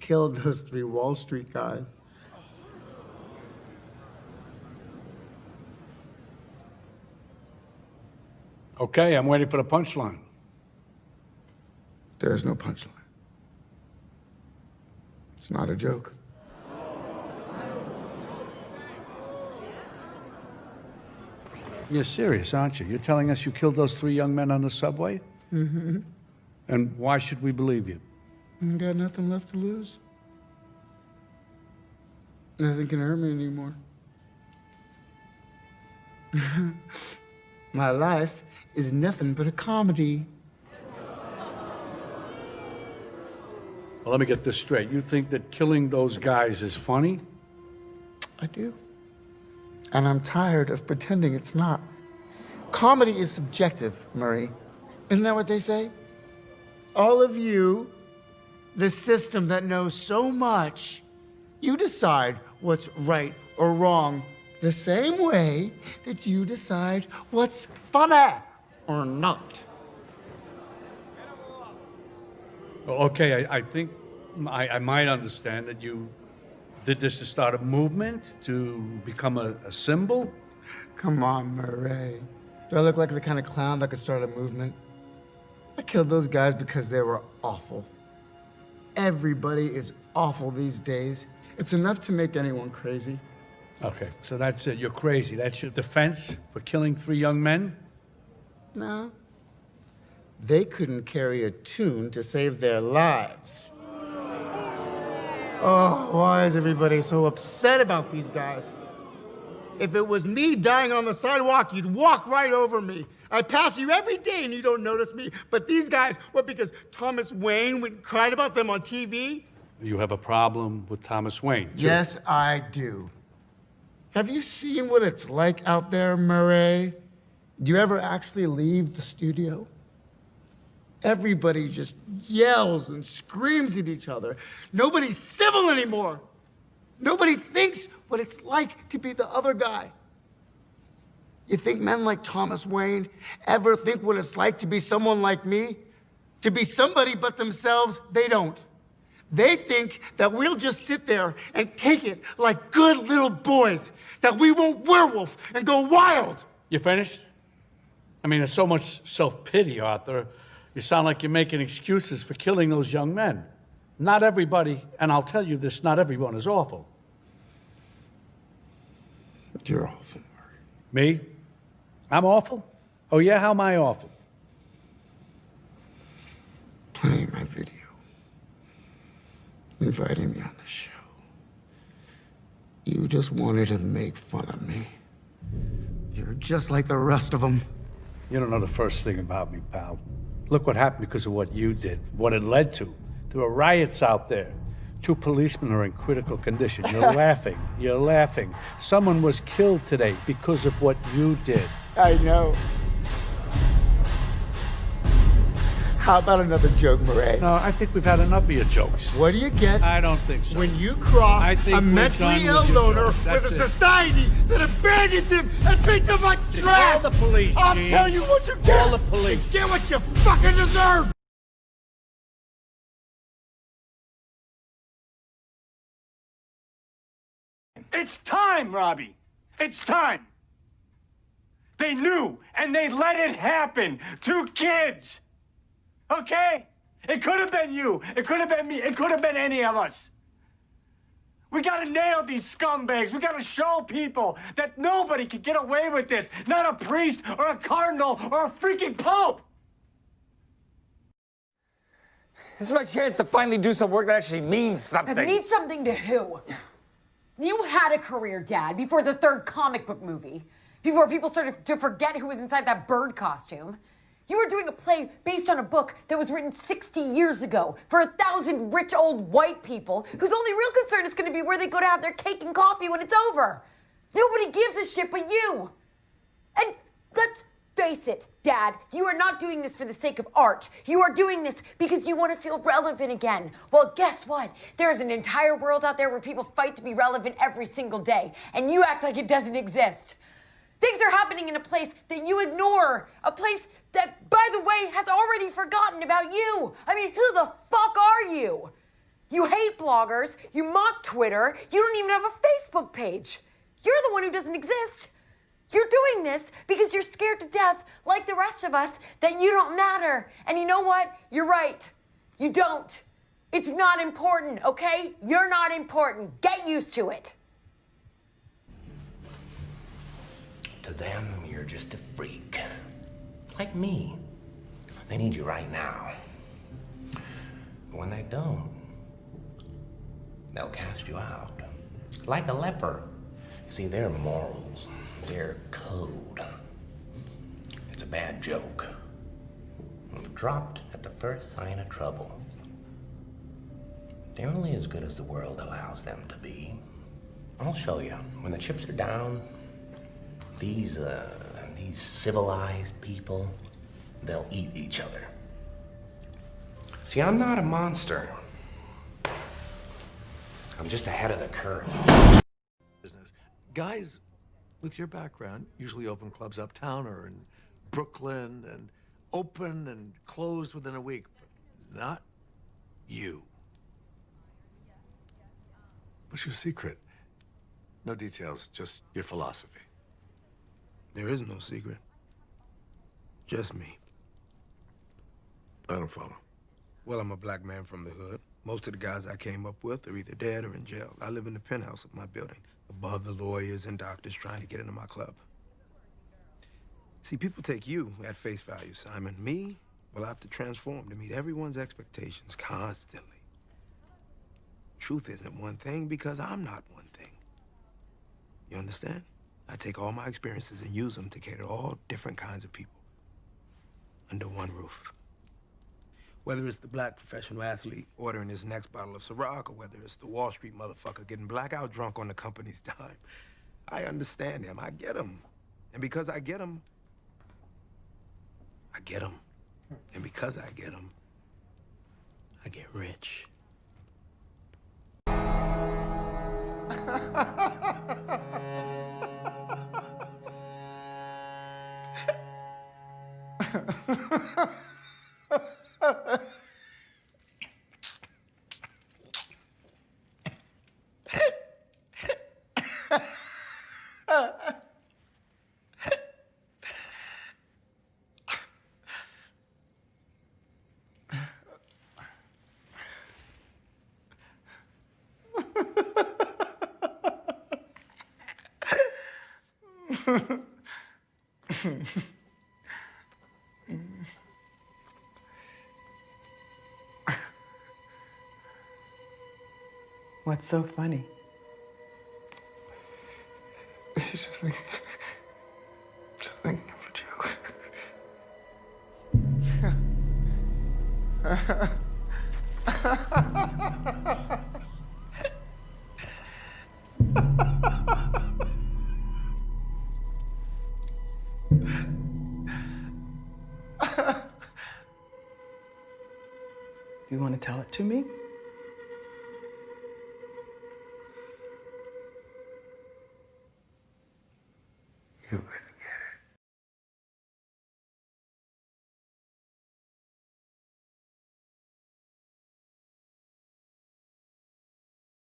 killed those 3 Wall Street guys. Okay, I'm waiting for the punchline. There's no punchline. It's not a joke. You're serious, aren't you? You're telling us you killed those 3 young men on the subway? Mm-hmm. And why should we believe you? I got nothing left to lose. Nothing can hurt me anymore. My life is nothing but a comedy. Well, let me get this straight. You think that killing those guys is funny? I do. And I'm tired of pretending it's not. Comedy is subjective, Murray. Isn't that what they say? All of you, the system that knows so much, you decide what's right or wrong the same way that you decide what's funny or not. Well, okay, I think I might understand that you did this to start a movement, to become a symbol? Come on, Murray. Do I look like the kind of clown that could start a movement? I killed those guys because they were awful. Everybody is awful these days. It's enough to make anyone crazy. Okay, so that's it. You're crazy. That's your defense for killing 3 young men? No. They couldn't carry a tune to save their lives. Oh, why is everybody so upset about these guys? If it was me dying on the sidewalk, you'd walk right over me. I pass you every day and you don't notice me. But these guys, what, because Thomas Wayne went and cried about them on TV? You have a problem with Thomas Wayne, too. Yes, I do. Have you seen what it's like out there, Murray? Do you ever actually leave the studio? Everybody just yells and screams at each other. Nobody's civil anymore. Nobody thinks what it's like to be the other guy. You think men like Thomas Wayne ever think what it's like to be someone like me? To be somebody but themselves? They don't. They think that we'll just sit there and take it like good little boys, that we won't werewolf and go wild. You finished? I mean, there's so much self-pity, Arthur. You sound like you're making excuses for killing those young men. Not everybody, and I'll tell you this, not everyone is awful. You're awful, Murray. Me? I'm awful? Oh yeah, how am I awful? Playing my video. Inviting me on the show. You just wanted to make fun of me. You're just like the rest of them. You don't know the first thing about me, pal. Look what happened because of what you did, what it led to. There were riots out there. 2 policemen are in critical condition. You're laughing. You're laughing. Someone was killed today because of what you did. I know. How about another joke, Murray? No, I think we've had enough of your jokes. What do you get I don't think so. when you cross I think a we're mentally done ill with your loner jokes. with That's a it. society that abandons him and treats him like trash? Call the police, I'll Gene. tell you what you get. Call the police. You get what you fucking deserve. It's time, Robbie. It's time. They knew, and they let it happen. 2 kids. Okay? It could have been you. It could have been me. It could have been any of us. We gotta nail these scumbags. We gotta show people that nobody can get away with this. Not a priest or a cardinal or a freaking pope. This is my chance to finally do some work that actually means something. It means something to who? You had a career, Dad, before the 3rd comic book movie. Before people started to forget who was inside that bird costume. You were doing a play based on a book that was written 60 years ago for 1,000 rich old white people whose only real concern is going to be where they go to have their cake and coffee when it's over. Nobody gives a shit but you. And let's face it, Dad, you are not doing this for the sake of art. You are doing this because you want to feel relevant again. Well, guess what? There's an entire world out there where people fight to be relevant every single day, and you act like it doesn't exist. Things are happening in a place that you ignore. A place that, by the way, has already forgotten about you. I mean, who the fuck are you? You hate bloggers, you mock Twitter, you don't even have a Facebook page. You're the one who doesn't exist. You're doing this because you're scared to death, like the rest of us, that you don't matter. And you know what? You're right. You don't. It's not important, okay? You're not important. Get used to it. To them, you're just a freak. Like me. They need you right now. But when they don't, they'll cast you out. Like a leper. See, their morals, their code. It's a bad joke. Dropped at the first sign of trouble. They're only as good as the world allows them to be. I'll show you. When the chips are down, these civilized people, they'll eat each other. See, I'm not a monster. I'm just ahead of the curve. Business. Guys with your background usually open clubs uptown or in Brooklyn and open and closed within a week, but not you. What's your secret? No details, just your philosophy. There is no secret. Just me. I don't follow. Well, I'm a black man from the hood. Most of the guys I came up with are either dead or in jail. I live in the penthouse of my building, above the lawyers and doctors trying to get into my club. See, people take you at face value, Simon. Me, well, I have to transform to meet everyone's expectations constantly. Truth isn't one thing because I'm not one thing. You understand? I take all my experiences and use them to cater to all different kinds of people under one roof. Whether it's the black professional athlete ordering his next bottle of Ciroc, or whether it's the Wall Street motherfucker getting blackout drunk on the company's dime, I understand him. I get him. And because I get him, I get him. And because I get him, I get rich. What's so funny? It's just thinking about Do you want to tell it to me? you.